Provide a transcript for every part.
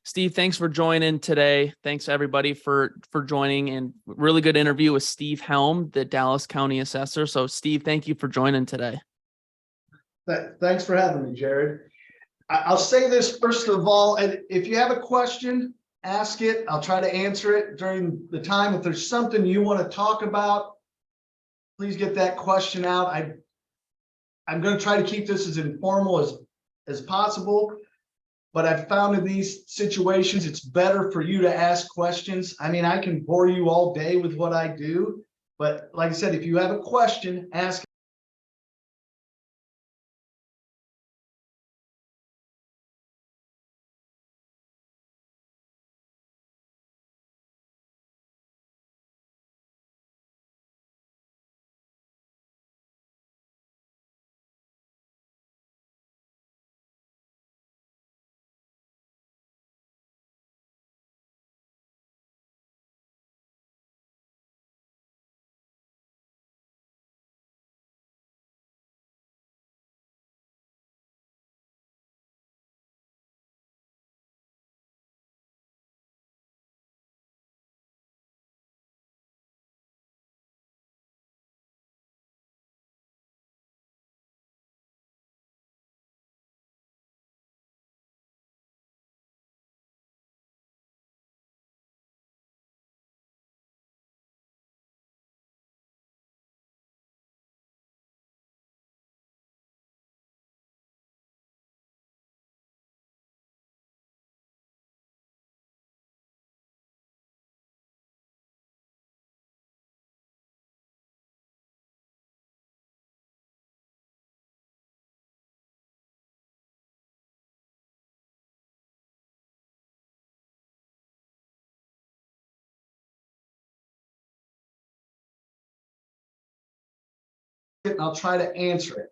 Steve, thanks for joining today. Thanks everybody for joining, and really good interview with Steve Helm, the Dallas County Assessor. So Steve, thank you for joining today. Thanks for having me, Jared. I'll say this first of all, and if you have a question, ask it. I'll try to answer it during the time. If there's something you want to talk about, please get that question out. I'm going to try to keep this as informal as possible, but I've found in these situations, it's better for you to ask questions. I mean, I can bore you all day with what I do, but like I said, if you have a question, ask. And I'll try to answer it.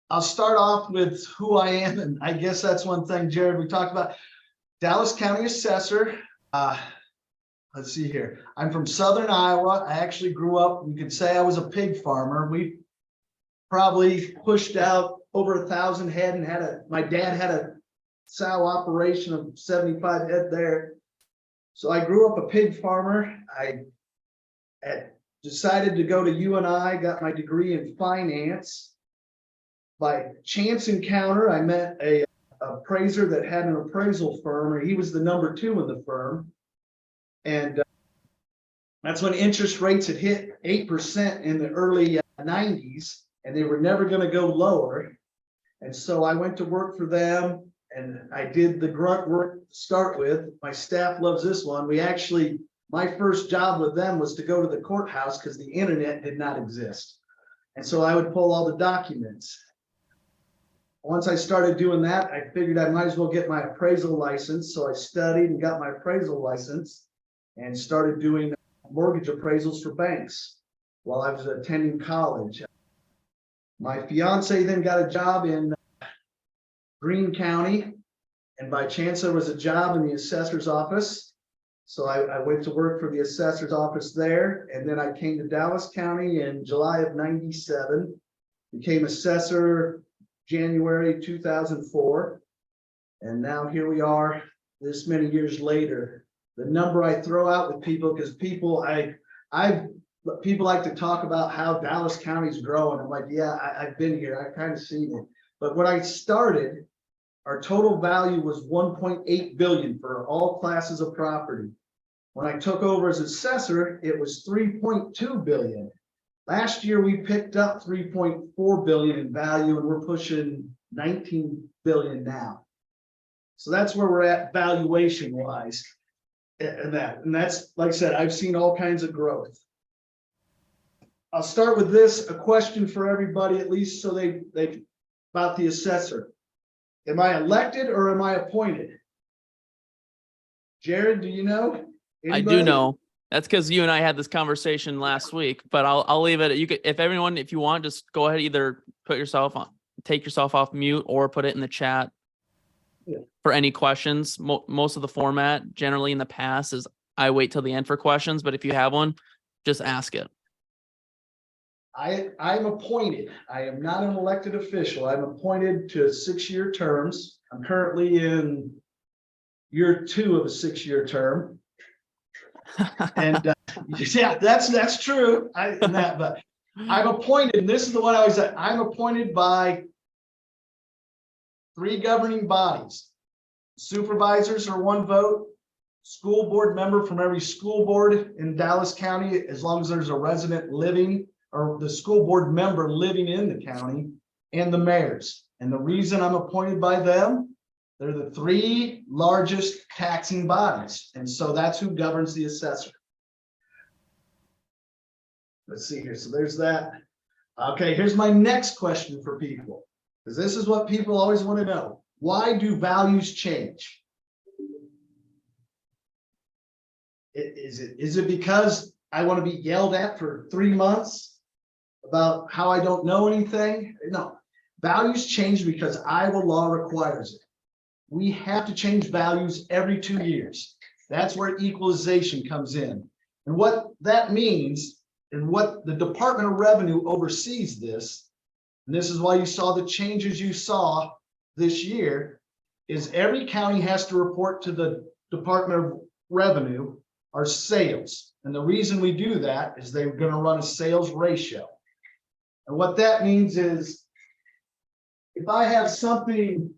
I'll start off with who I am, and I guess that's one thing, Jared, we talked about. Dallas County Assessor. Let's see here. I'm from Southern Iowa. I actually grew up, you could say I was a pig farmer. We probably pushed out over 1,000 head and my dad had a sow operation of 75 head there. So I grew up a pig farmer. I decided to go to UNI, got my degree in finance. By chance encounter, I met a appraiser that had an appraisal firm, or he was the number 2 in the firm. And that's when interest rates had hit 8% in the early 90s, and they were never going to go lower. And so I went to work for them, and I did the grunt work to start with. My staff loves this one. My first job with them was to go to the courthouse because the internet did not exist. And so I would pull all the documents. Once I started doing that, I figured I might as well get my appraisal license. So I studied and got my appraisal license and started doing mortgage appraisals for banks while I was attending college. My fiance then got a job in Greene County, and by chance there was a job in the assessor's office. So I went to work for the assessor's office there, and then I came to Dallas County in July of '97, became assessor January 2004, and now here we are this many years later. The number I throw out with people, because people like to talk about how Dallas County's growing. I'm like, yeah, I've been here, I've kind of seen it. But when I started, our total value was 1.8 billion for all classes of property. When I took over as assessor, it was 3.2 billion. Last year, we picked up 3.4 billion in value, and we're pushing 19 billion now. So that's where we're at valuation wise. And that's, like I said, I've seen all kinds of growth. I'll start with this, a question for everybody, at least so they about the assessor. Am I elected or am I appointed? Jared, do you know? Anybody? I do know. That's because you and I had this conversation last week, but I'll leave it. You could, if you want, just go ahead, either take yourself off mute or put it in the chat. Yeah. For any questions. Most of the format generally in the past is I wait till the end for questions, but if you have one, just ask it. I'm appointed. I am not an elected official. I'm appointed to 6-year terms. I'm currently in year 2 of a 6-year term. And yeah, that's true. But I'm appointed, and this is the one I always say, I'm appointed by 3 governing bodies. Supervisors are 1 vote, school board member from every school board in Dallas County, as long as there's a resident living or the school board member living in the county, and the mayors. And the reason I'm appointed by them, they're the 3 largest taxing bodies. And so that's who governs the assessor. Let's see here. So there's that. Okay, here's my next question for people, because this is what people always want to know. Why do values change? Is it because I want to be yelled at for 3 months about how I don't know anything? No, values change because Iowa law requires it. We have to change values every 2 years. That's where equalization comes in. And what that means, and what the Department of Revenue oversees this, and this is why you saw the changes you saw this year, is every county has to report to the Department of Revenue our sales. And the reason we do that is they're going to run a sales ratio. And what that means is, if I have something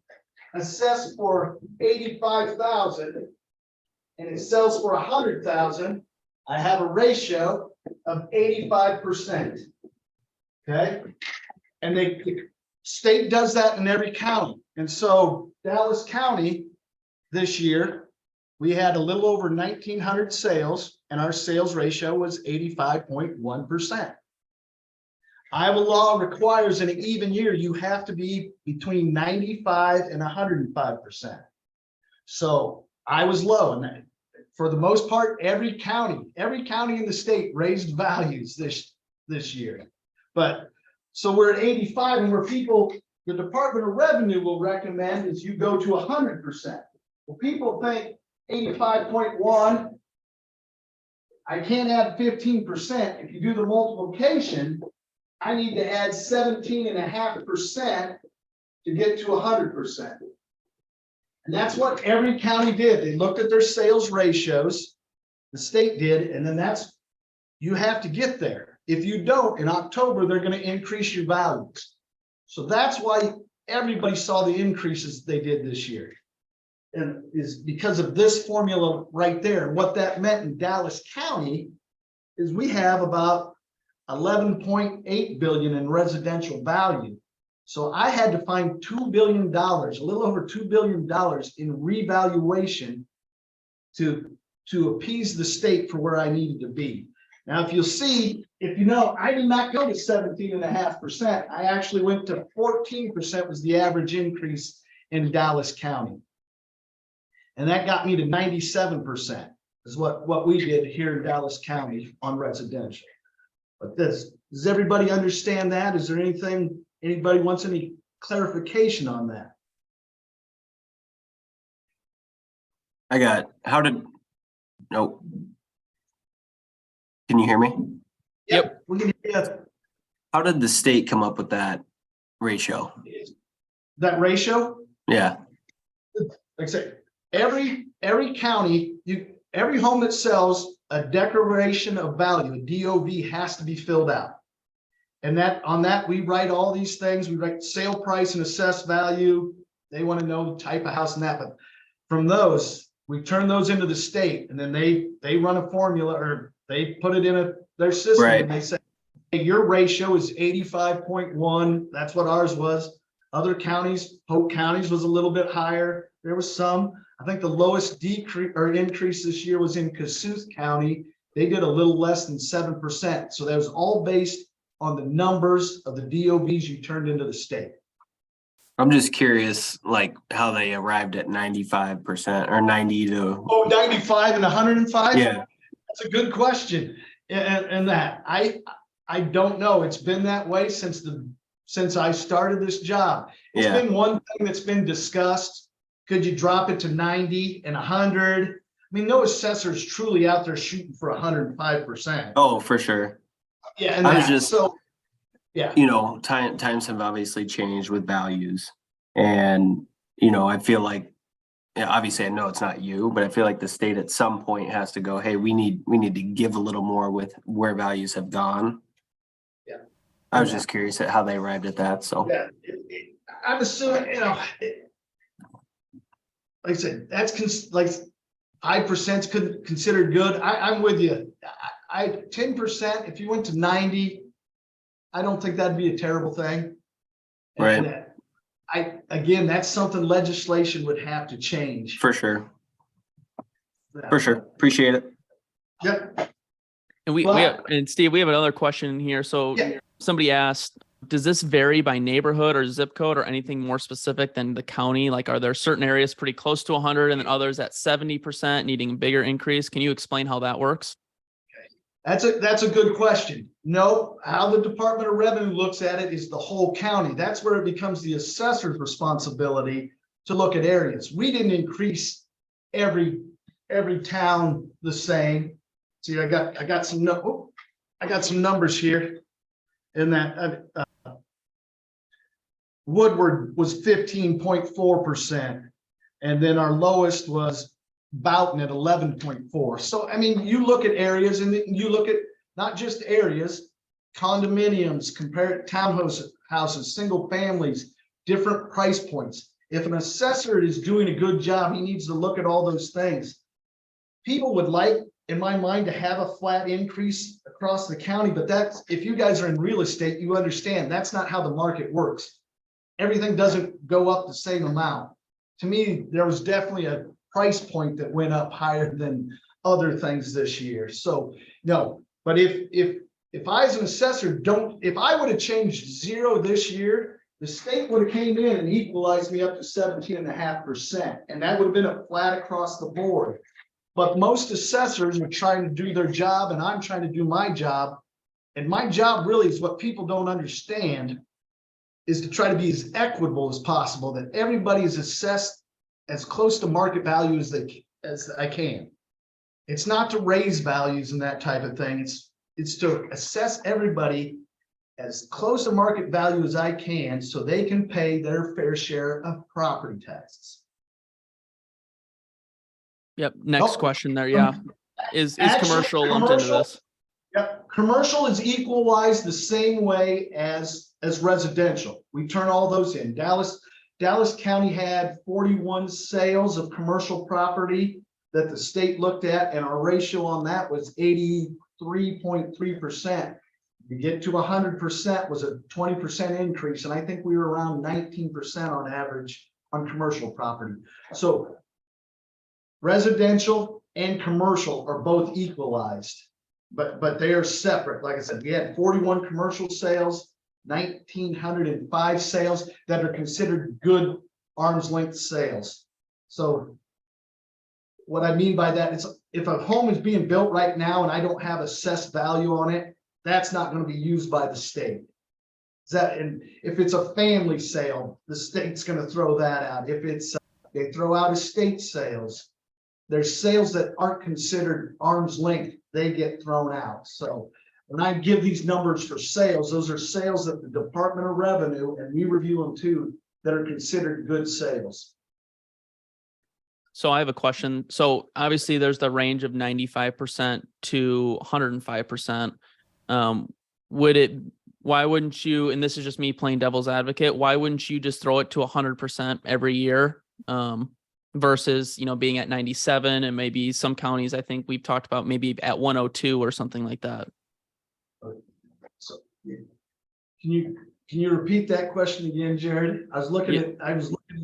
assessed for 85,000 and it sells for 100,000, I have a ratio of 85%. Okay, and the state does that in every county. And so Dallas County this year, we had a little over 1,900 sales, and our sales ratio was 85.1%. Iowa law requires in an even year, you have to be between 95 and 105%. So I was low, and for the most part, every county in the state raised values this year. But so we're at 85, and where people, the Department of Revenue will recommend is you go to 100%. Well, people think 85.1, I can't add 15%. If you do the multiplication, I need to add 17.5% to get to 100%. And that's what every county did. They looked at their sales ratios, the state did, and then you have to get there. If you don't, in October, they're going to increase your values. So that's why everybody saw the increases they did this year. And is because of this formula right there. And what that meant in Dallas County is we have about $11.8 billion in residential value. So I had to find $2 billion, a little over $2 billion in revaluation to appease the state for where I needed to be. Now, if you'll see, if you know, I did not go to 17.5%. I actually went to 14% was the average increase in Dallas County. And that got me to 97% is what we did here in Dallas County on residential. But does everybody understand that? Is there anything, anybody wants any clarification on that? No. Can you hear me? Yep. We can hear you. How did the state come up with that ratio? That ratio? Yeah. Like I say, every county, every home that sells a declaration of value, a DOV, has to be filled out. And on that, we write all these things. We write sale price and assessed value. They want to know the type of house and that. But from those, we turn those into the state, and then they run a formula, or they put it in their system, right. And they say, hey, your ratio is 85.1. That's what ours was. Other counties, Polk counties was a little bit higher. There was some. I think the lowest decrease or increase this year was in Kossuth County. They did a little less than 7%. So that was all based on the numbers of the DOVs you turned into the state. I'm just curious, like how they arrived at 95% or 90 to. Oh, 95 and 105? Yeah. That's a good question. And that I don't know. It's been that way since I started this job. It's been one thing that's been discussed. Could you drop it to 90 and 100? I mean, no assessor is truly out there shooting for 105%. Oh, for sure. Yeah, and you know, times have obviously changed with values, and you know, I feel like yeah, obviously I know it's not you, but I feel like the state at some point has to go, hey, we need to give a little more with where values have gone. Yeah. I was just curious at how they arrived at that, so. Yeah, I'm assuming, like I said, that's like 5% considered good. I'm with you. I 10%, if you went to 90, I don't think that'd be a terrible thing. Right. And again, that's something legislation would have to change. For sure. For sure. Appreciate it. Yep. And and Steve, we have another question here. So Yeah. somebody asked, does this vary by neighborhood or zip code or anything more specific than the county? Like, are there certain areas pretty close to 100 and then others at 70% needing a bigger increase? Can you explain how that works? That's a good question. No, how the Department of Revenue looks at it is the whole county. That's where it becomes the assessor's responsibility to look at areas. We didn't increase every town the same. See, I got some numbers here. In that Woodward was 15.4%, and then our lowest was Boughton at 11.4. So I mean, you look at areas, and you look at not just areas, condominiums, compare townhouses, single families, different price points. If an assessor is doing a good job, he needs to look at all those things. People would like, in my mind, to have a flat increase across the county, but that's, if you guys are in real estate, you understand that's not how the market works. Everything doesn't go up the same amount. To me, there was definitely a price point that went up higher than other things this year. So no, but if I as an assessor if I would have changed 0 this year, the state would have came in and equalized me up to 17.5%, and that would have been a flat across the board. But most assessors are trying to do their job, and I'm trying to do my job. And my job really is what people don't understand, is to try to be as equitable as possible, that everybody is assessed as close to market value as I can. It's not to raise values and that type of thing. It's to assess everybody as close to market value as I can so they can pay their fair share of property taxes. Yep. Next question there. Yeah. Is commercial lumped into this? Yep. Commercial is equalized the same way as residential. We turn all those in. Dallas County had 41 sales of commercial property that the state looked at, and our ratio on that was 83.3%. You get to 100% was a 20% increase, and I think we were around 19% on average on commercial property. So residential and commercial are both equalized, but they are separate. Like I said, we had 41 commercial sales, 1,905 sales that are considered good arm's length sales. So what I mean by that is, if a home is being built right now and I don't have assessed value on it, that's not going to be used by the state. And if it's a family sale, the state's going to throw that out. If it's they throw out estate sales, there's sales that aren't considered arm's length, they get thrown out. So when I give these numbers for sales, those are sales that the Department of Revenue, and we review them too, that are considered good sales. So I have a question. So obviously there's the range of 95% to 105%. Why wouldn't you, and this is just me playing devil's advocate, why wouldn't you just throw it to 100% every year? Versus, being at 97, and maybe some counties, I think we've talked about maybe at 102 or something like that. So can you repeat that question again, Jared? I was looking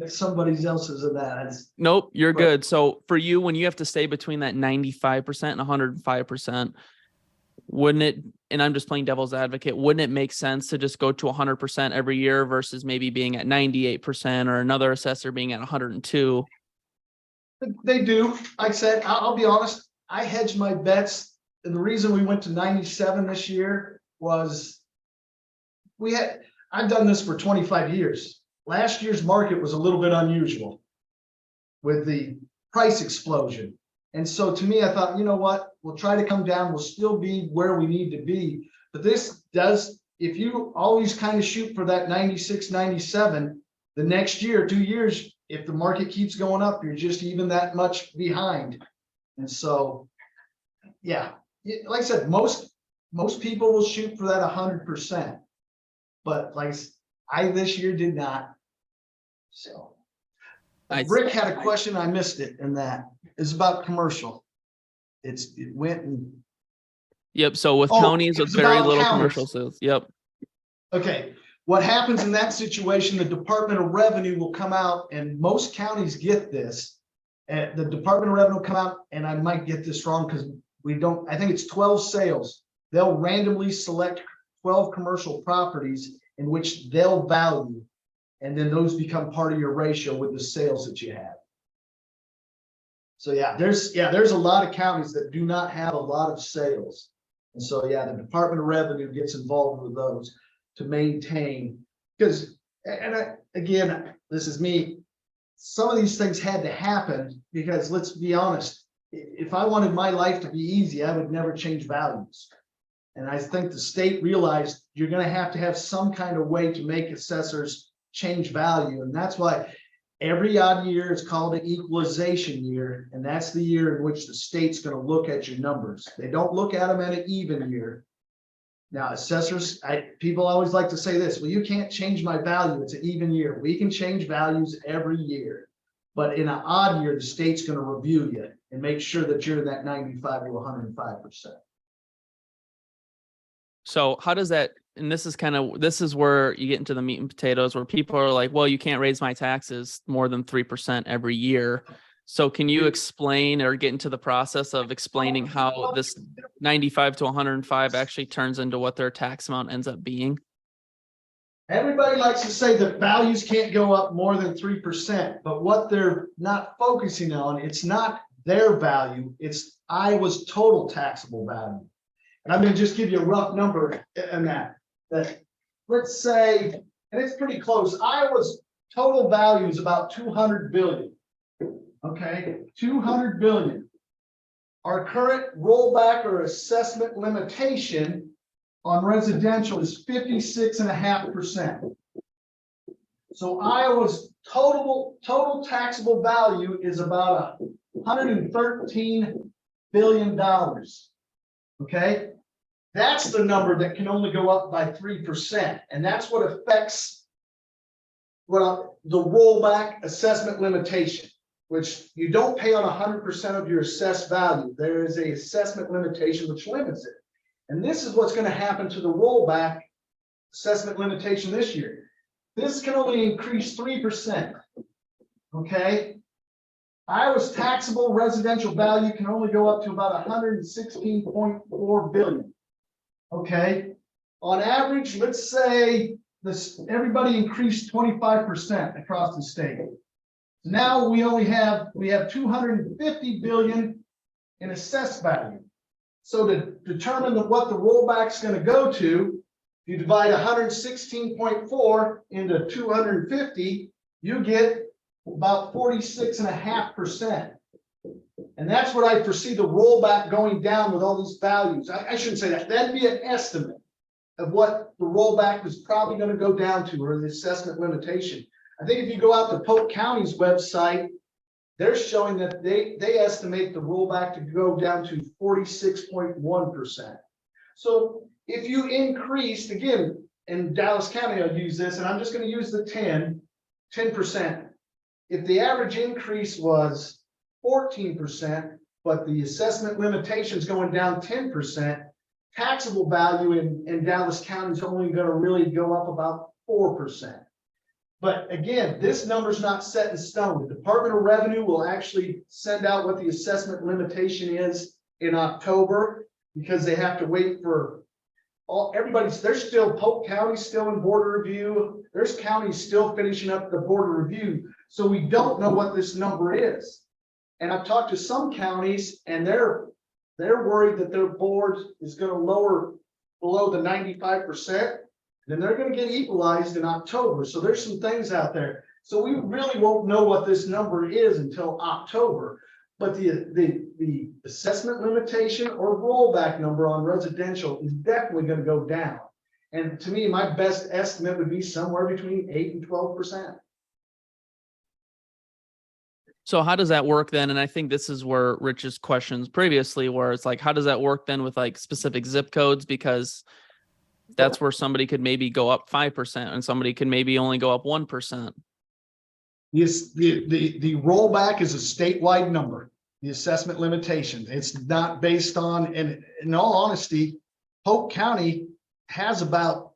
at somebody else's of that. Nope, you're good. So for you, when you have to stay between that 95% and 105%, wouldn't it, and I'm just playing devil's advocate, wouldn't it make sense to just go to 100% every year versus maybe being at 98% or another assessor being at 102? They do. Like I said, I'll be honest, I hedged my bets. And the reason we went to 97 this year was I've done this for 25 years. Last year's market was a little bit unusual with the price explosion. And so to me, I thought, you know what, we'll try to come down. We'll still be where we need to be. But this does, if you always kind of shoot for that 96, 97, the next year, 2 years, if the market keeps going up, you're just even that much behind. And so, yeah, like I said, most people will shoot for that 100%. But like I this year did not. So Rick had a question, I missed it, and that is about commercial. It went and. Yep. So with Oh, counties with it's very about little counties. commercial sales. Yep. Okay, what happens in that situation, the Department of Revenue will come out, and most counties get this. And the Department of Revenue will come out, and I might get this wrong because I think it's 12 sales. They'll randomly select 12 commercial properties in which they'll value, and then those become part of your ratio with the sales that you have. So there's a lot of counties that do not have a lot of sales. And so, the Department of Revenue gets involved with those to maintain, because, again, this is me, some of these things had to happen because, let's be honest, if I wanted my life to be easy, I would never change values. And I think the state realized you're going to have some kind of way to make assessors change value. And that's why every odd year is called an equalization year. And that's the year in which the state's going to look at your numbers. They don't look at them at an even year. Now, assessors, people always like to say this, well, you can't change my value. It's an even year. We can change values every year. But in an odd year, the state's going to review you and make sure that you're in that 95 to 105%. So how does that, and this is where you get into the meat and potatoes, where people are like, well, you can't raise my taxes more than 3% every year. So can you explain or get into the process of explaining how this 95 to 105 actually turns into what their tax amount ends up being? Everybody likes to say that values can't go up more than 3%, but what they're not focusing on, it's not their value, it's Iowa's total taxable value. And I'm going to just give you a rough number in that let's say, and it's pretty close, Iowa's total value is about 200 billion. Okay, 200 billion. Our current rollback or assessment limitation on residential is 56.5%. So Iowa's total taxable value is about $113 billion. Okay, that's the number that can only go up by 3%, and that's what affects the rollback assessment limitation, which you don't pay on 100% of your assessed value. There is a assessment limitation which limits it. And this is what's going to happen to the rollback assessment limitation this year. This can only increase 3%. Okay. Iowa's taxable residential value can only go up to about 116.4 billion. Okay. On average, let's say everybody increased 25% across the state. Now we have 250 billion in assessed value. So to determine what the rollback is going to go to, you divide 116.4 into 250, you get about 46.5%. And that's what I foresee the rollback going down with all these values. I shouldn't say that. That'd be an estimate of what the rollback is probably going to go down to, or the assessment limitation. I think if you go out to Polk County's website, they're showing that they estimate the rollback to go down to 46.1%. So if you increased, again, in Dallas County, I'll use this, and I'm just going to use the 10%. If the average increase was 14%, but the assessment limitation is going down 10%, taxable value in Dallas County is only going to really go up about 4%. But again, this number is not set in stone. The Department of Revenue will actually send out what the assessment limitation is in October, because they have to wait for there's still Polk County still in border review. There's counties still finishing up the border review. So we don't know what this number is. And I've talked to some counties, and they're worried that their board is going to lower below the 95%. Then they're going to get equalized in October. So there's some things out there. So we really won't know what this number is until October. But the assessment limitation or rollback number on residential is definitely going to go down. And to me, my best estimate would be somewhere between 8 and 12%. So how does that work then? And I think this is where Rich's questions previously, where it's like, how does that work then with like specific zip codes? Because that's where somebody could maybe go up 5% and somebody could maybe only go up 1%. Yes, the rollback is a statewide number, the assessment limitation. It's not based on, and in all honesty, Polk County has about,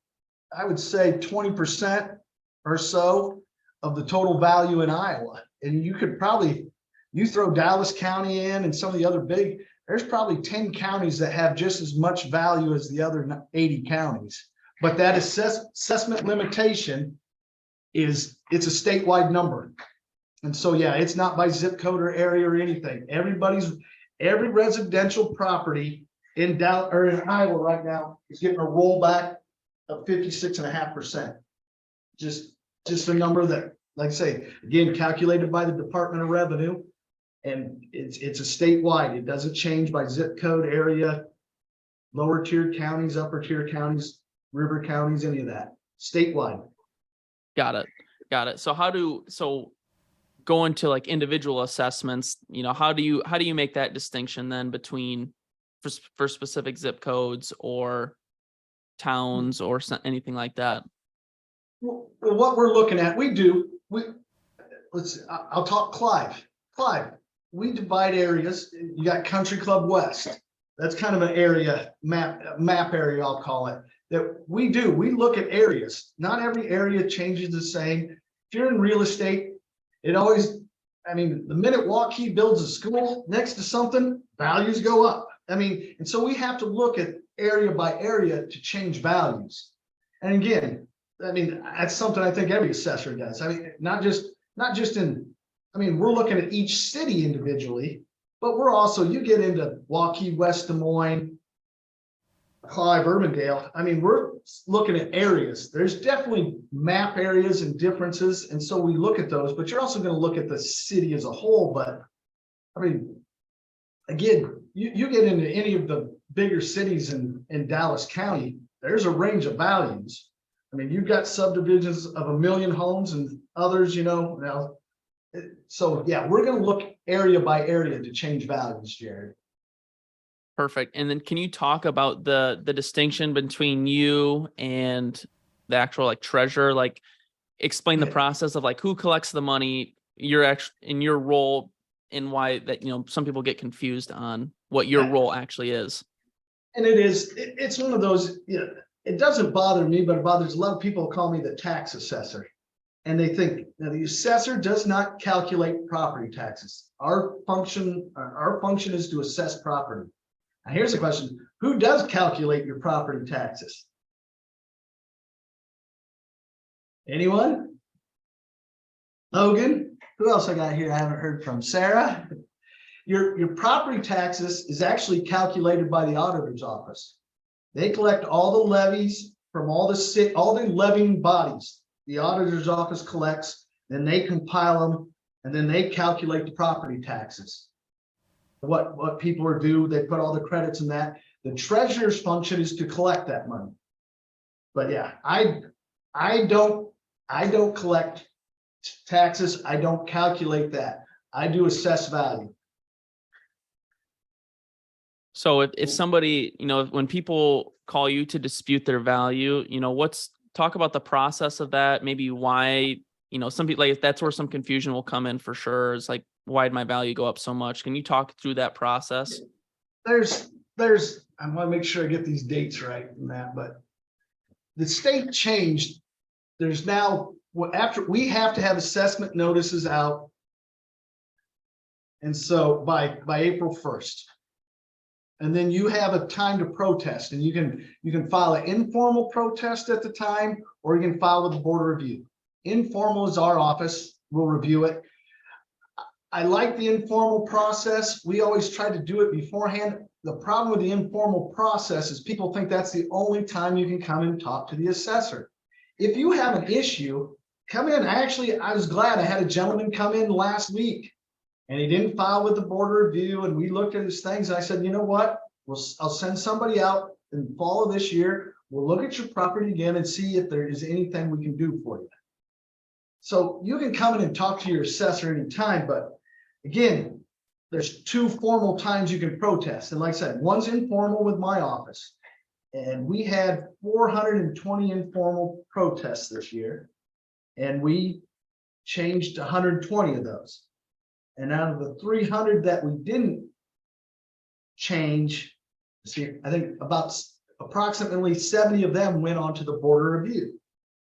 I would say 20% or so of the total value in Iowa. And you could probably, you throw Dallas County in and some of the other big, there's probably 10 counties that have just as much value as the other 80 counties. But that assessment limitation it's a statewide number. And so, yeah, it's not by zip code or area or anything. Every residential property in Iowa right now is getting a rollback of 56.5%. Just a number that, like I say, again, calculated by the Department of Revenue. And it's a statewide. It doesn't change by zip code, area, lower tier counties, upper tier counties, river counties, any of that. Statewide. Got it. So go into like individual assessments, how do you make that distinction then between for specific zip codes or towns or anything like that? Well, what we're looking at, I'll talk Clive. We divide areas. You got Country Club West. That's kind of an area map area, I'll call it. That we look at areas. Not every area changes the same. If you're in real estate, the minute Waukee builds a school next to something, values go up. And so we have to look at area by area to change values. And again, that's something I think every assessor does. Not just in, we're looking at each city individually, but you get into Waukee, West Des Moines, Clive, Urbandale. We're looking at areas. There's definitely map areas and differences. And so we look at those, but you're also going to look at the city as a whole. But again, you get into any of the bigger cities in Dallas County, there's a range of values. You've got subdivisions of 1 million homes and others, now. So yeah, we're going to look area by area to change values, Jared. Perfect. And then can you talk about the distinction between you and the actual like treasurer, like explain the process of like who collects the money, in your role, and why that, some people get confused on what your role actually is. And it's one of those, it doesn't bother me, but it bothers a lot of people who call me the tax assessor. And they think now the assessor does not calculate property taxes. Our function is to assess property. Now here's the question: who does calculate your property taxes? Anyone? Logan? Who else I got here? I haven't heard from. Sarah? Your property taxes is actually calculated by the auditor's office. They collect all the levies from all the levying bodies. The auditor's office collects, then they compile them, and then they calculate the property taxes. What people are due, they put all the credits in that. The treasurer's function is to collect that money. But yeah, I don't collect taxes. I don't calculate that. I do assess value. So if somebody, when people call you to dispute their value, talk about the process of that, maybe why, some people, like that's where some confusion will come in for sure. It's like, why did my value go up so much? Can you talk through that process? There's I want to make sure I get these dates right in that, but the state changed. There's now, after we have to have assessment notices out. And so by April 1st. And then you have a time to protest, and you can file an informal protest at the time, or you can file with the board of review. Informal is our office, we'll review it. I like the informal process. We always try to do it beforehand. The problem with the informal process is people think that's the only time you can come and talk to the assessor. If you have an issue, come in. I was glad I had a gentleman come in last week. And he didn't file with the board of review, and we looked at his things. And I said, you know what? I'll send somebody out in the fall of this year. We'll look at your property again and see if there is anything we can do for you. So you can come in and talk to your assessor anytime, but Again, there's 2 formal times you can protest. And like I said, one's informal with my office. And we had 420 informal protests this year. And we changed 120 of those. And out of the 300 that we didn't change, see, I think about approximately 70 of them went on to the board of review.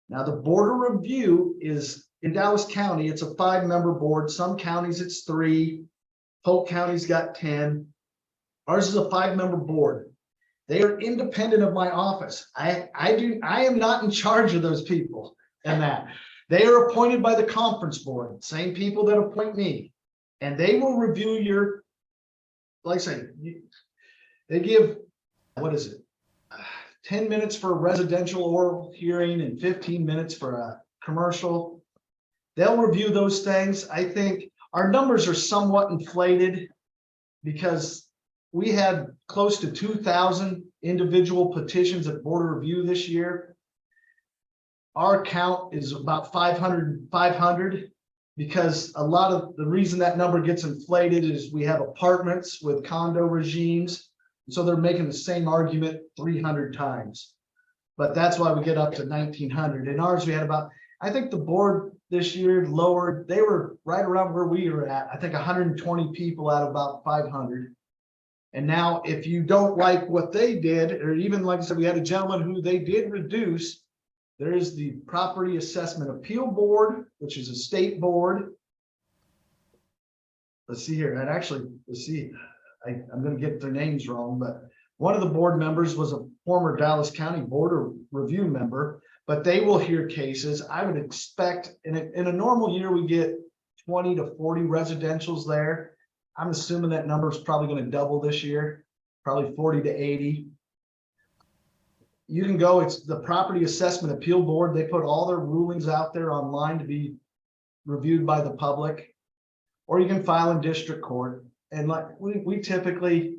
Now, the board of review is in Dallas County, it's a 5-member board. Some counties it's 3. Polk County's got 10. Ours is a 5-member board. They are independent of my office. I am not in charge of those people and that. They are appointed by the conference board, same people that appoint me. And they will review your, like I say, they give, what is it? 10 minutes for a residential oral hearing and 15 minutes for a commercial. They'll review those things. I think our numbers are somewhat inflated because we had close to 2,000 individual petitions at board of review this year. Our count is about 500 because a lot of the reason that number gets inflated is we have apartments with condo regimes. So they're making the same argument 300 times. But that's why we get up to 1,900. In ours, we had about, I think the board this year lowered, they were right around where we were at. I think 120 people out of about 500. And now if you don't like what they did, or even like I said, we had a gentleman who they did reduce, there is the Property Assessment Appeal Board, which is a state board. Let's see here, and actually, let's see, I'm gonna get their names wrong, but one of the board members was a former Dallas County Board of Review member, but they will hear cases. I would expect in a normal year, we get 20 to 40 residentials there. I'm assuming that number is probably going to double this year, probably 40 to 80. You can go, it's the Property Assessment Appeal Board. They put all their rulings out there online to be reviewed by the public, or you can file in district court. And like we typically,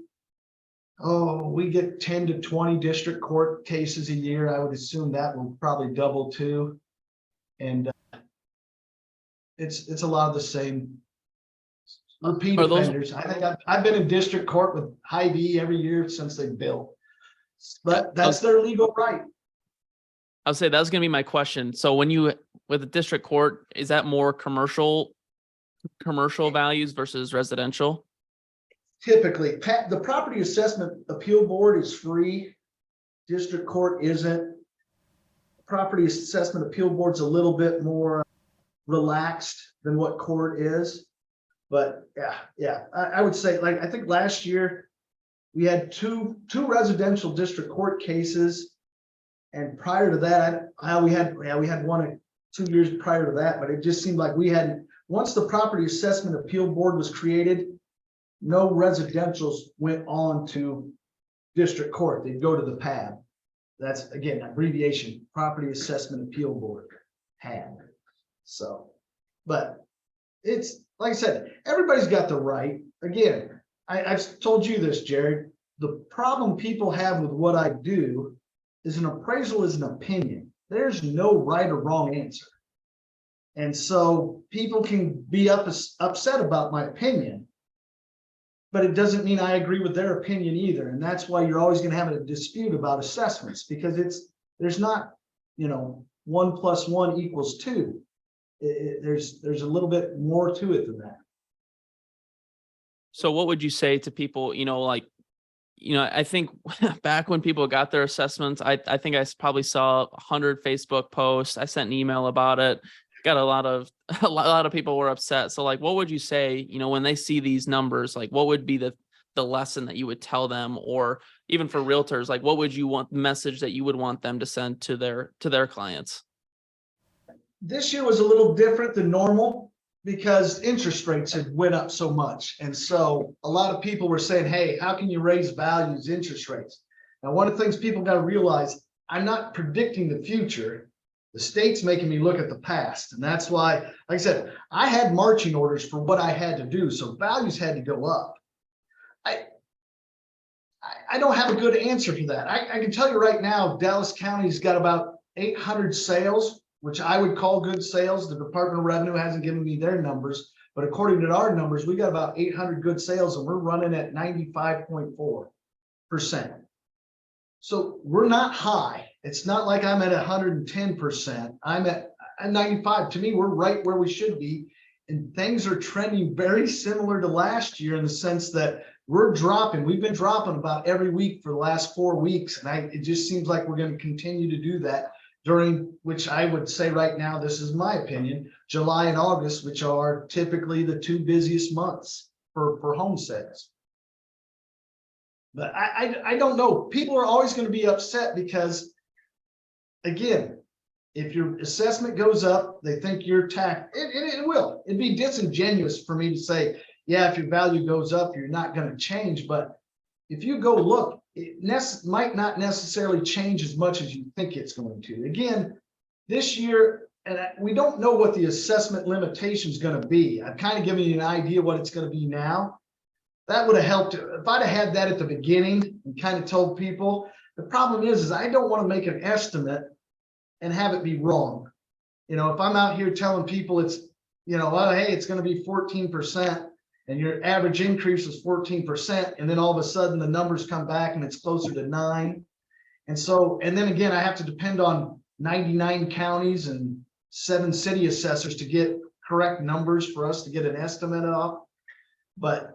we get 10 to 20 district court cases a year. I would assume that will probably double too. And it's a lot of the same repeat offenders. I think I've been in district court with Hy-Vee every year since they built, but that's their legal right. I'll say that's going to be my question. So when you, with the district court, is that more commercial values versus residential? Typically, the Property Assessment Appeal Board is free. District court isn't. Property Assessment Appeal Board's a little bit more relaxed than what court is. But yeah, I would say, like, I think last year we had two residential district court cases, and prior to that, we had one or 2 years prior to that. But it just seemed like we had, once the Property Assessment Appeal Board was created, no residentials went on to district court. They'd go to the PAB. That's again abbreviation, Property Assessment Appeal Board, PAB. So, but it's like I said, everybody's got the right. Again, I've told you this, Jared. The problem people have with what I do is an appraisal is an opinion. There's no right or wrong answer. And so people can be upset about my opinion, but it doesn't mean I agree with their opinion either. And that's why you're always going to have a dispute about assessments, because there's not, 1 + 1 = 2. There's a little bit more to it than that. So what would you say to people, I think back when people got their assessments, I think I probably saw 100 Facebook posts. I sent an email about it. Got a lot of people were upset. So like, what would you say, when they see these numbers, like what would be the lesson that you would tell them, or even for realtors, like what would you want the message that you would want them to send to their clients? This year was a little different than normal because interest rates had went up so much. And so a lot of people were saying, hey, how can you raise values, interest rates? Now, one of the things people got to realize, I'm not predicting the future. The state's making me look at the past. And that's why, like I said, I had marching orders for what I had to do. So values had to go up. I don't have a good answer for that. I can tell you right now, Dallas County's got about 800 sales, which I would call good sales. The Department of Revenue hasn't given me their numbers, But according to our numbers, we got about 800 good sales and we're running at 95.4%. So we're not high. It's not like I'm at 110%. I'm at 95. To me, we're right where we should be. And things are trending very similar to last year in the sense that we're dropping. We've been dropping about every week for the last 4 weeks. And it just seems like we're going to continue to do that during which I would say right now, this is my opinion, July and August, which are typically the 2 busiest months for home sales. But I don't know. People are always going to be upset because, again, if your assessment goes up, they think your tax, it will. It'd be disingenuous for me to say, yeah, if your value goes up, you're not going to change. But if you go look, it might not necessarily change as much as you think it's going to. Again, this year, and we don't know what the assessment limitation is going to be. I've kind of given you an idea what it's going to be now. That would have helped if I'd have had that at the beginning and kind of told people. The problem is I don't want to make an estimate and have it be wrong. You know, if I'm out here telling people it's, you know, well, hey, it's going to be 14% and your average increase is 14%, and then all of a sudden the numbers come back and it's closer to 9. And so, and then again, I have to depend on 99 counties and 7 city assessors to get correct numbers for us to get an estimate of. But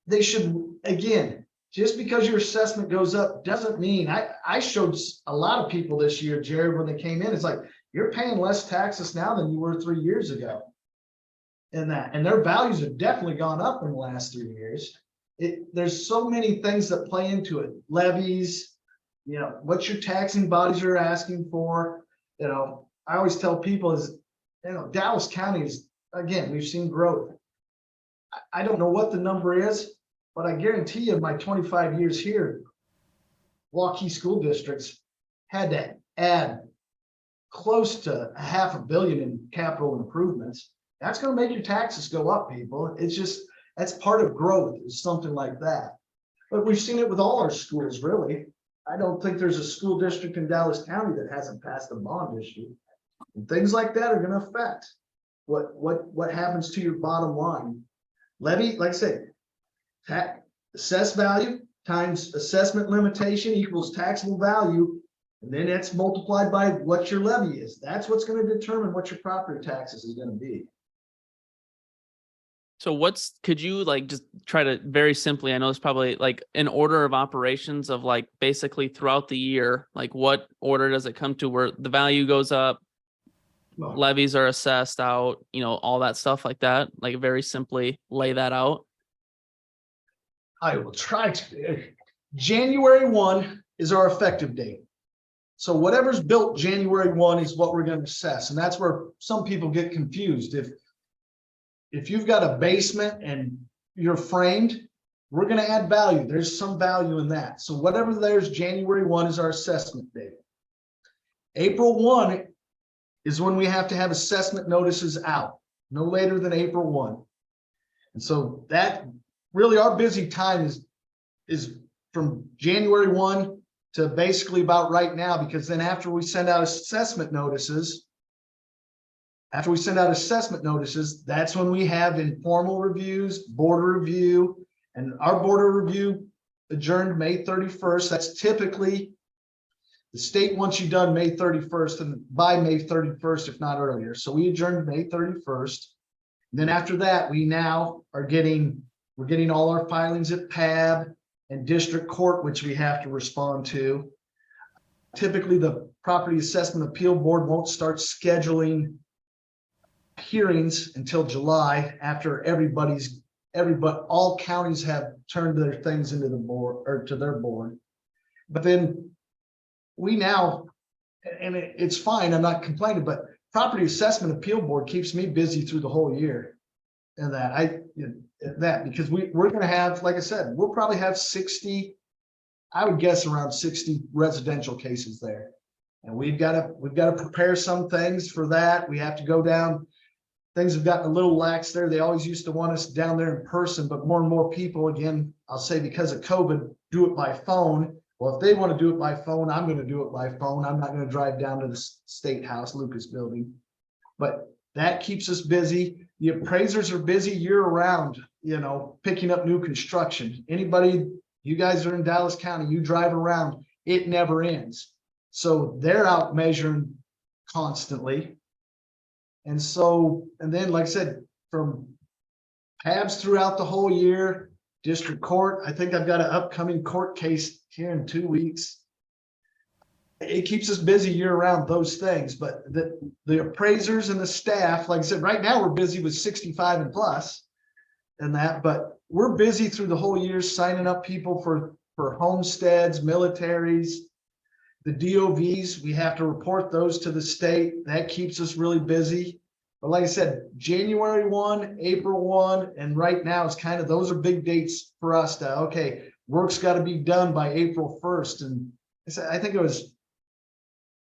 they should, again, just because your assessment goes up doesn't mean, I showed a lot of people this year, Jared, when they came in, it's like, you're paying less taxes now than you were 3 years ago. And their values have definitely gone up in the last 3 years. There's so many things that play into it. Levies, you know, what your taxing bodies are asking for. You know, I always tell people is, you know, Dallas County is, again, we've seen growth. I don't know what the number is, but I guarantee you, in my 25 years here, Waukee school districts had to add close to $500 million in capital improvements. That's going to make your taxes go up, people. It's just, that's part of growth, is something like that. But we've seen it with all our schools, really. I don't think there's a school district in Dallas County that hasn't passed a bond issue. And things like that are going to affect what happens to your bottom line. Levy, like I said, assessed value times assessment limitation equals taxable value, and then that's multiplied by what your levy is. That's what's going to determine what your property taxes is going to be. So could you like just try to very simply, I know it's probably like an order of operations of like basically throughout the year, like what order does it come to where the value goes up, levies are assessed out, you know, all that stuff like that, like very simply lay that out? I will try to. January 1 is our effective date. So whatever's built January 1 is what we're going to assess. And that's where some people get confused. If you've got a basement and you're framed, we're going to add value. There's some value in that. So whatever there's January 1 is our assessment date. April 1 is when we have to have assessment notices out, no later than April 1. And so that really our busy time is from January 1 to basically about right now, because then after we send out assessment notices, that's when we have informal reviews, board review, and our board review adjourned May 31st. That's typically, the state wants you done May 31st and by May 31st, if not earlier. So we adjourned May 31st. And then after that, we're getting all our filings at PAB and district court, which we have to respond to. Typically, the Property Assessment Appeal Board won't start scheduling hearings until July, after all counties have turned their things into the board or to their board. But then we now, and it's fine, I'm not complaining, but Property Assessment Appeal Board keeps me busy through the whole year. And because we're going to have, like I said, we'll probably have 60, I would guess around 60 residential cases there. And we've got to prepare some things for that. We have to go down. Things have gotten a little lax there. They always used to want us down there in person, but more and more people, again, I'll say because of COVID, do it by phone. Well, if they want to do it by phone, I'm going to do it by phone. I'm not going to drive down to the State House, Lucas Building. But that keeps us busy. the appraisers are busy year round, you know, picking up new construction. Anybody, you guys are in Dallas County, you drive around, it never ends. So they're out measuring constantly. And so, and then, like I said, from tabs throughout the whole year, district court, I think I've got an upcoming court case here in 2 weeks. It keeps us busy year round, those things, but the appraisers and the staff, like I said, right now we're busy with 65 and plus and that, but we're busy through the whole year signing up people for homesteads, militaries, the DOVs. We have to report those to the state. That keeps us really busy. But like I said, January 1, April 1, and right now it's kind of, those are big dates for us to, okay, work's got to be done by April 1st. And I think it was,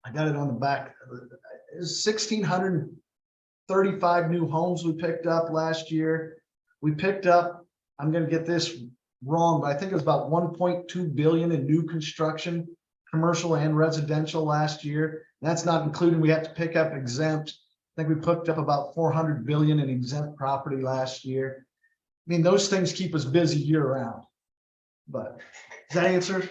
I got it on the back. It was 1,635 new homes we picked up last year. We picked up, I'm going to get this wrong, but I think it was about 1.2 billion in new construction, commercial and residential last year. That's not including, we have to pick up exempt. I think we picked up about 400 billion in exempt property last year. I mean, those things keep us busy year round. But does that answer?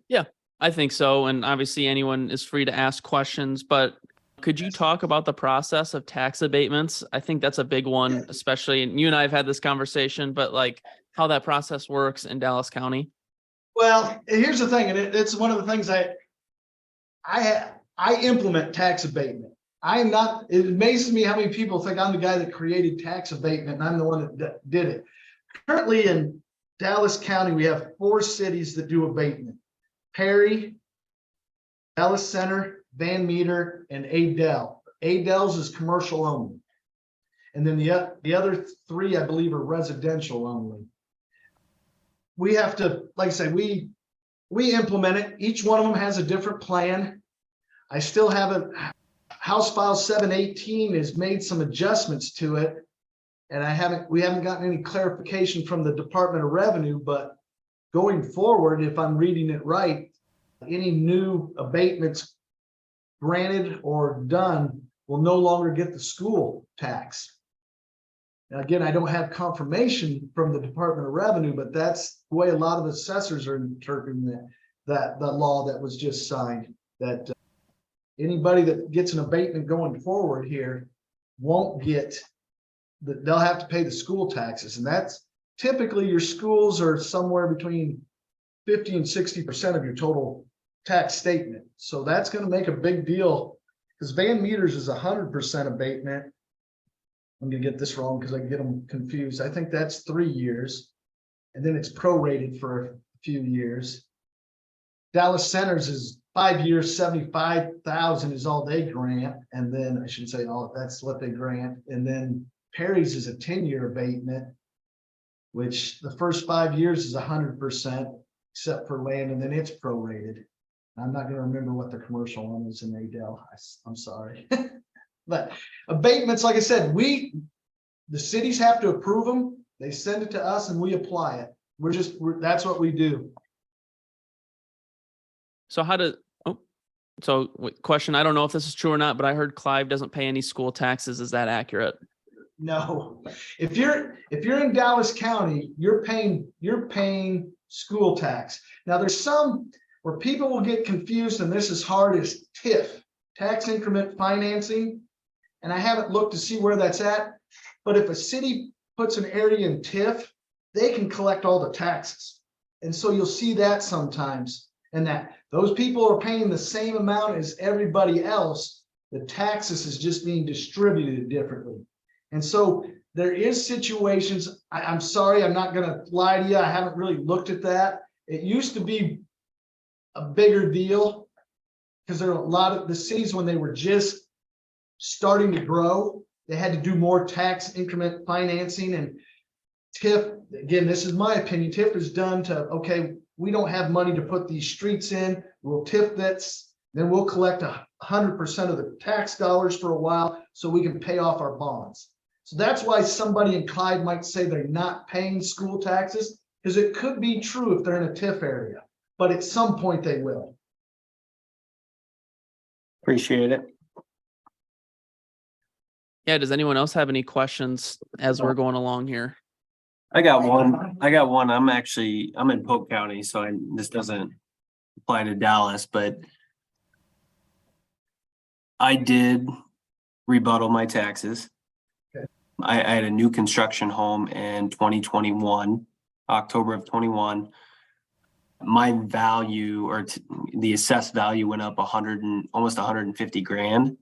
Yeah, I think so. And obviously anyone is free to ask questions, but could you talk about the process of tax abatements? I think that's a big one, especially, and you and I have had this conversation, but like how that process works in Dallas County. Well, here's the thing, and it's one of the things I implement tax abatement. I am not, it amazes me how many people think I'm the guy that created tax abatement and I'm the one that did it. Currently in Dallas County, we have 4 cities that do abatement: Perry, Dallas Center, Van Meter, and Adel. Adel's is commercial only. And then the other 3, I believe, are residential only. We have to, like I say, we implement it. Each one of them has a different plan. I still haven't, House File 718 has made some adjustments to it. And we haven't gotten any clarification from the Department of Revenue, but going forward, if I'm reading it right, any new abatements granted or done will no longer get the school tax. Now, again, I don't have confirmation from the Department of Revenue, but that's the way a lot of assessors are interpreting that law that was just signed, that anybody that gets an abatement going forward here won't get, they'll have to pay the school taxes. And that's typically, your schools are somewhere between 50 and 60% of your total tax statement. So that's going to make a big deal, because Van Meters is 100% abatement. I'm going to get this wrong because I get them confused. I think that's 3 years, and then it's prorated for a few years. Dallas Centers is 5 years, 75,000 is all they grant. And then I shouldn't say all, that's what they grant. And then Perry's is a 10-year abatement, which the first 5 years is 100%, except for land, and then it's prorated. I'm not going to remember what the commercial one is in Adel. I'm sorry. But abatements, like I said, the cities have to approve them. They send it to us and we apply it. That's what we do. So question, I don't know if this is true or not, but I heard Clive doesn't pay any school taxes. Is that accurate? No. If you're in Dallas County, you're paying school tax. Now there's some where people will get confused, and this is hard, is TIF, tax increment financing. And I haven't looked to see where that's at, but if a city puts an area in TIF, they can collect all the taxes. And so you'll see that sometimes, and that those people are paying the same amount as everybody else. The taxes is just being distributed differently. And so there is situations, I'm sorry, I'm not going to lie to you, I haven't really looked at that. It used to be a bigger deal because there are a lot of the cities, when they were just starting to grow, they had to do more tax increment financing. And TIF, again, this is my opinion, TIF is done to, okay, we don't have money to put these streets in, we'll TIF this, then we'll collect 100% of the tax dollars for a while so we can pay off our bonds. So that's why somebody in Clyde might say they're not paying school taxes, because it could be true if they're in a TIF area, but at some point they will. Appreciate it. Yeah. Does anyone else have any questions as we're going along here? I got one. I'm in Polk County, so this doesn't apply to Dallas, but I did rebuttal my taxes. Okay. I had a new construction home in 2021, October of 21. My value or the assessed value went up almost 150 grand.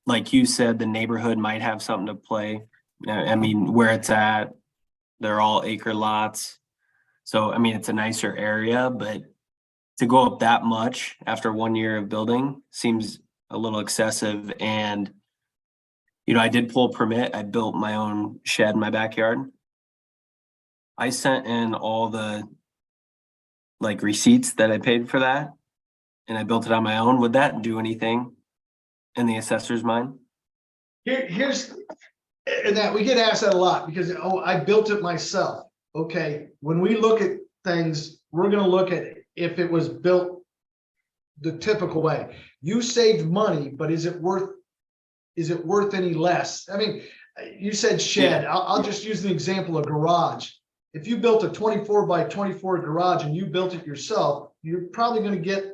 Like you said, the neighborhood might have something to play. I mean, where it's at, they're all acre lots. So, I mean, it's a nicer area, but to go up that much after 1 year of building seems a little excessive. And, I did pull a permit. I built my own shed in my backyard. I sent in all the receipts that I paid for that, and I built it on my own. Would that do anything in the assessor's mind? Here's, and that we get asked that a lot because, I built it myself. Okay, when we look at things, we're gonna look at if it was built the typical way. You saved money, but is it worth any less? I mean, you said shed. Yeah. I'll just use an example of garage. If you built a 24 by 24 garage and you built it yourself, you're probably going to get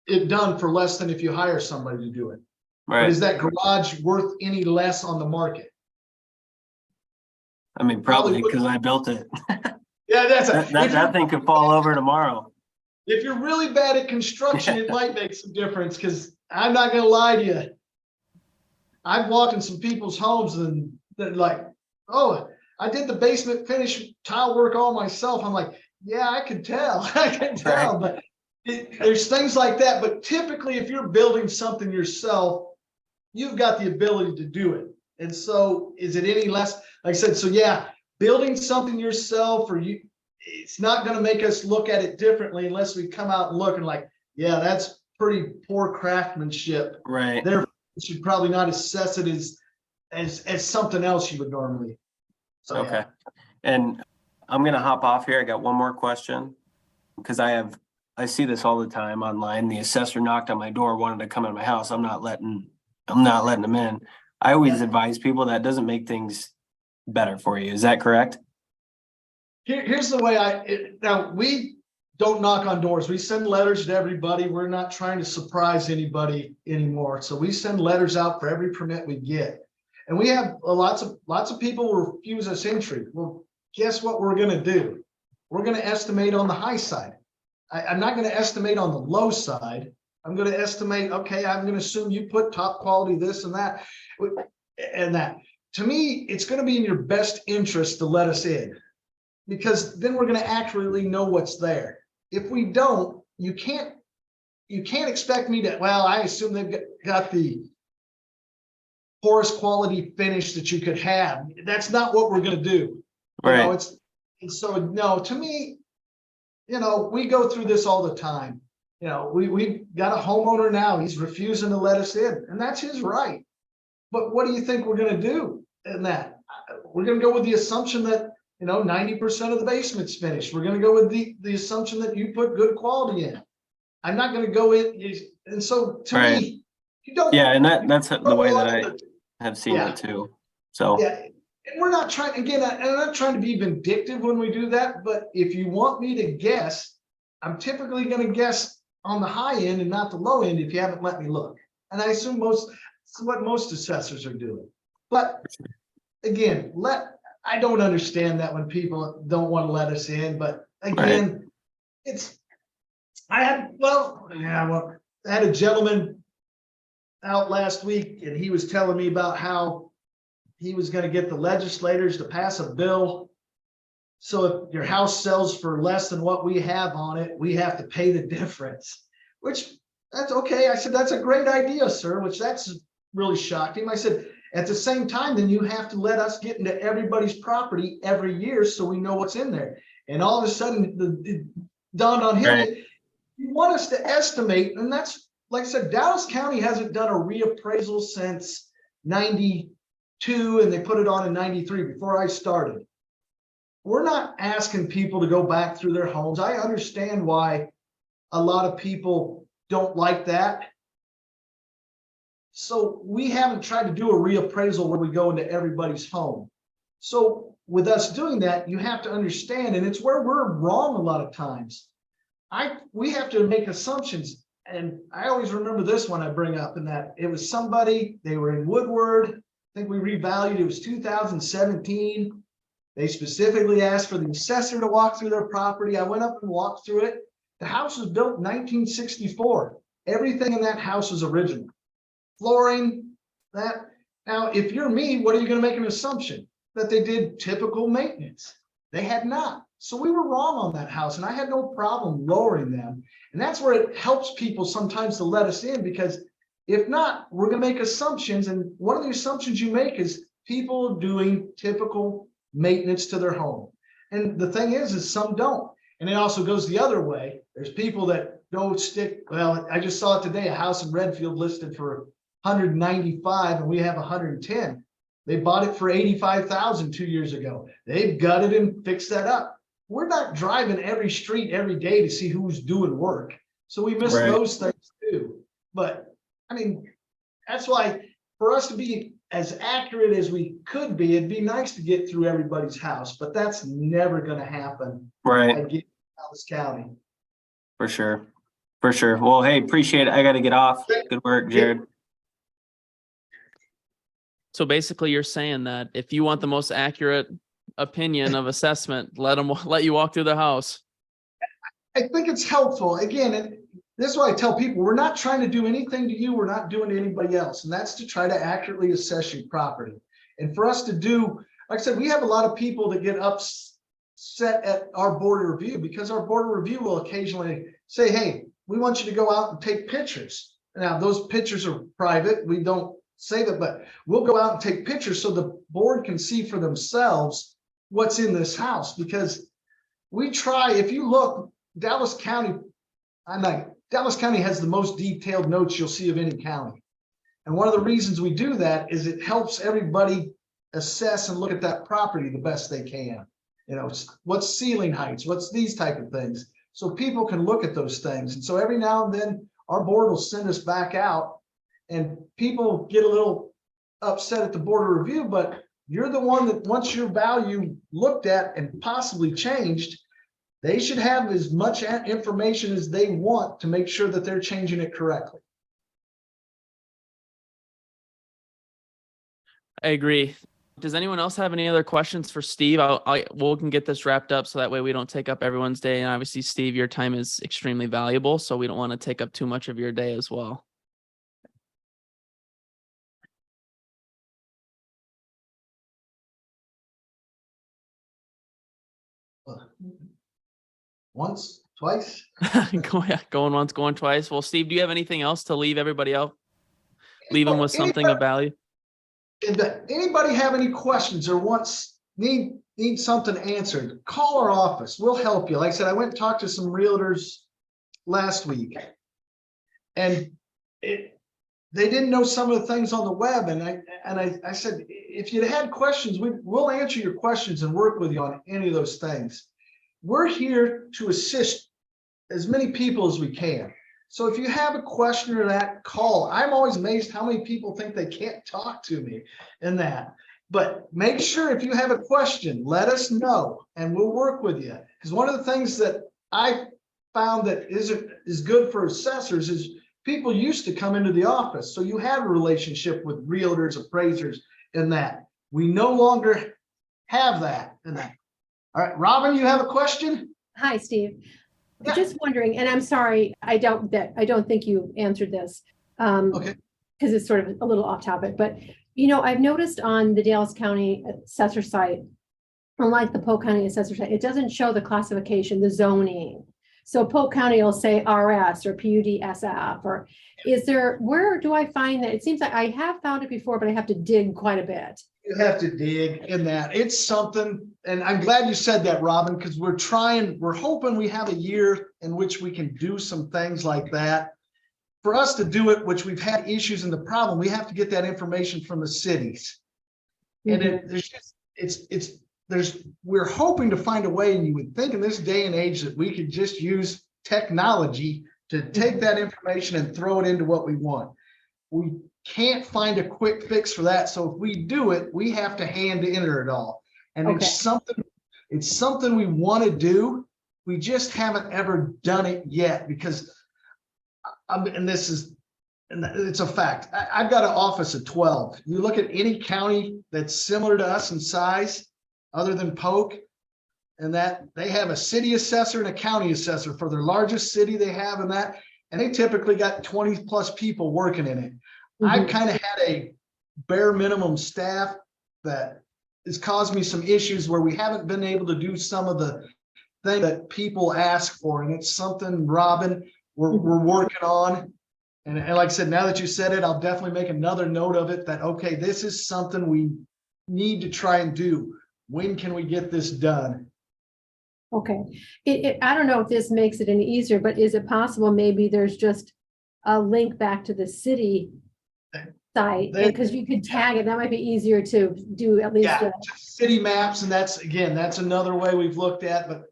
it done for less than if you hire somebody to do it. Right. But is that garage worth any less on the market? I mean, probably because I built it. Yeah, that thing could fall over tomorrow. If you're really bad at construction, it might make some difference, because I'm not going to lie to you. I've walked in some people's homes and they're like, oh, I did the basement finish tile work all myself. I'm like, yeah, I can tell. I can tell. Right. But there's things like that. But typically, if you're building something yourself, you've got the ability to do it. And so is it any less? Like I said, so yeah, building something yourself, it's not going to make us look at it differently unless we come out and look and like, yeah, that's pretty poor craftsmanship. Right. Therefore, you should probably not assess it as something else you would normally. So, Okay. yeah. And I'm going to hop off here. I got one more question because I see this all the time online. The assessor knocked on my door, wanted to come in my house. I'm not letting them in. I always advise people that doesn't make things better for you. Is that correct? Here's the way now we don't knock on doors. We send letters to everybody. We're not trying to surprise anybody anymore. So we send letters out for every permit we get. And we have lots of people refuse us entry. Well, guess what we're going to do? We're going to estimate on the high side. I'm not going to estimate on the low side. I'm going to estimate, okay, I'm going to assume you put top quality this and that. And that. To me, it's going to be in your best interest to let us in, because then we're going to accurately know what's there. If we don't, you can't expect me to, well, I assume they've got the poorest quality finish that you could have. That's not what we're going to do. Right. And so, no, to me, we go through this all the time. We've got a homeowner now, he's refusing to let us in, and that's his right. But what do you think we're going to do in that? We're going to go with the assumption that 90% of the basement's finished. We're going to go with the assumption that you put good quality in. I'm not going to go in. And so to me, you don't. Yeah, and that's the way that I have seen it too. So yeah, and we're not trying, again, I'm not trying to be vindictive when we do that, but if you want me to guess, I'm typically going to guess on the high end and not the low end if you haven't let me look. And I assume what most assessors are doing. But again, I don't understand that when people don't want to let us in, but again, I had a gentleman out last week and he was telling me about how he was going to get the legislators to pass a bill. So if your house sells for less than what we have on it, we have to pay the difference, which that's okay. I said, that's a great idea, sir, which that's really shocked him. I said, at the same time, then you have to let us get into everybody's property every year so we know what's in there. And all of a sudden, it dawned on him, right. You want us to estimate, and that's, like I said, Dallas County hasn't done a reappraisal since 92, and they put it on in 93 before I started. We're not asking people to go back through their homes. I understand why a lot of people don't like that. So we haven't tried to do a reappraisal where we go into everybody's home. So with us doing that, you have to understand, and it's where we're wrong a lot of times. We have to make assumptions. And I always remember this one I bring up, in that it was somebody, they were in Woodward. I think we revalued, it was 2017. They specifically asked for the assessor to walk through their property. I went up and walked through it. The house was built in 1964. Everything in that house was original. Flooring, that. Now, if you're me, what are you going to make an assumption? That they did typical maintenance. They had not. So we were wrong on that house, and I had no problem lowering them. And that's where it helps people sometimes to let us in, because if not, we're going to make assumptions. And one of the assumptions you make is people doing typical maintenance to their home. And the thing is some don't. And it also goes the other way. There's people that don't stick. Well, I just saw it today, a house in Redfield listed for 195 and we have 110. They bought it for 85,000 2 years ago. They've gutted and fixed that up. We're not driving every street every day to see who's doing work. So we miss those things too. But I mean, that's why for us to be as accurate as we could be, it'd be nice to get through everybody's house, but that's never going to happen. Right. At Dallas County. For sure. For sure. Well, hey, appreciate it. I got to get off. Good work, Jared. So basically you're saying that if you want the most accurate opinion of assessment, let you walk through the house. I think it's helpful. Again, and this is why I tell people, we're not trying to do anything to you. We're not doing to anybody else. And that's to try to accurately assess your property. And for us to do, like I said, we have a lot of people that get upset at our board of review, because our board of review will occasionally say, hey, we want you to go out and take pictures. Now, those pictures are private. We don't say that, but we'll go out and take pictures so the board can see for themselves what's in this house. Because we try, if you look, Dallas County has the most detailed notes you'll see of any county. And one of the reasons we do that is it helps everybody assess and look at that property the best they can. You know, what's ceiling heights, what's these type of things. So people can look at those things. And so every now and then our board will send us back out, and people get a little upset at the board of review, but you're the one that wants your value looked at and possibly changed. They should have as much information as they want to make sure that they're changing it correctly. I agree. Does anyone else have any other questions for Steve? We can get this wrapped up so that way we don't take up everyone's day. And obviously, Steve, your time is extremely valuable, so we don't want to take up too much of your day as well. Once, twice. Going once, going twice. Well, Steve, do you have anything else to leave everybody out? Leave them with something of value. If anybody have any questions or need something answered, call our office. We'll help you. Like I said, I went and talked to some realtors last week, and they didn't know some of the things on the web. And I said, if you had questions, we'll answer your questions and work with you on any of those things. We're here to assist as many people as we can. So if you have a question or that, call. I'm always amazed how many people think they can't talk to me in that. But make sure if you have a question, let us know and we'll work with you. Because one of the things that I found that is good for assessors is people used to come into the office. So you had a relationship with realtors, appraisers, and that. We no longer have that and that. All right, Robin, you have a question? Hi, Steve. Yeah. Just wondering, and I'm sorry, I don't think you answered this. Okay. Because it's sort of a little off topic, but I've noticed on the Dallas County Assessor site, unlike the Polk County Assessor site, it doesn't show the classification, the zoning. So Polk County will say RS or PUD-SF, or where do I find that? It seems like I have found it before, but I have to dig quite a bit. You have to dig in that. It's something, and I'm glad you said that, Robin, because we're hoping we have a year in which we can do some things like that. For us to do it, which we've had issues in the problem, we have to get that information from the cities. Mm-hmm. And we're hoping to find a way, and you would think in this day and age that we could just use technology to take that information and throw it into what we want. We can't find a quick fix for that. So if we do it, we have to hand enter it all. And Okay. it's something we want to do. We just haven't ever done it yet because it's a fact. I've got an office of 12. You look at any county that's similar to us in size, other than Polk, and that they have a city assessor and a county assessor for their largest city they have in that, and they typically got 20 plus people working in it. I've kind of had a bare minimum staff that has caused me some issues where we haven't been able to do some of the things that people ask for, and it's something, Robin, we're working on. And like I said, now that you said it, I'll definitely make another note of it that, okay, this is something we need to try and do. When can we get this done? Okay. I don't know if this makes it any easier, but is it possible maybe there's just a link back to the city site? Because you could tag it. That might be easier to do at least. Yeah, city maps. And that's another way we've looked at. But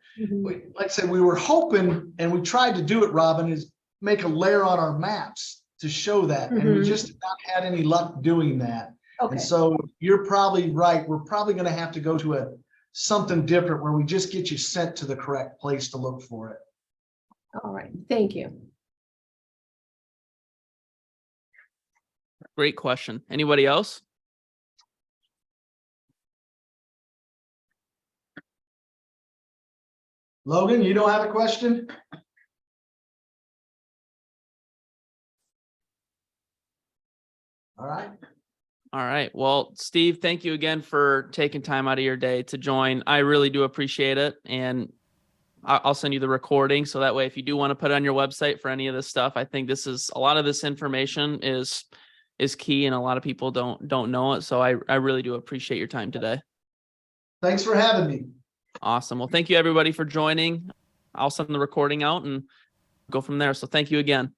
like I said, we were hoping, and we tried to do it, Robin, is make a layer on our maps to show that. And we just have not had any luck doing that. Okay. And so you're probably right. We're probably going to have to go to something different where we just get you sent to the correct place to look for it. All right. Thank you. Great question. Anybody else? Logan, you don't have a question? All right. All right. Well, Steve, thank you again for taking time out of your day to join. I really do appreciate it. And I'll send you the recording. So that way, if you do want to put it on your website for any of this stuff, I think a lot of this information is key, and a lot of people don't know it. So I really do appreciate your time today. Thanks for having me. Awesome. Well, thank you everybody for joining. I'll send the recording out and go from there. So thank you again.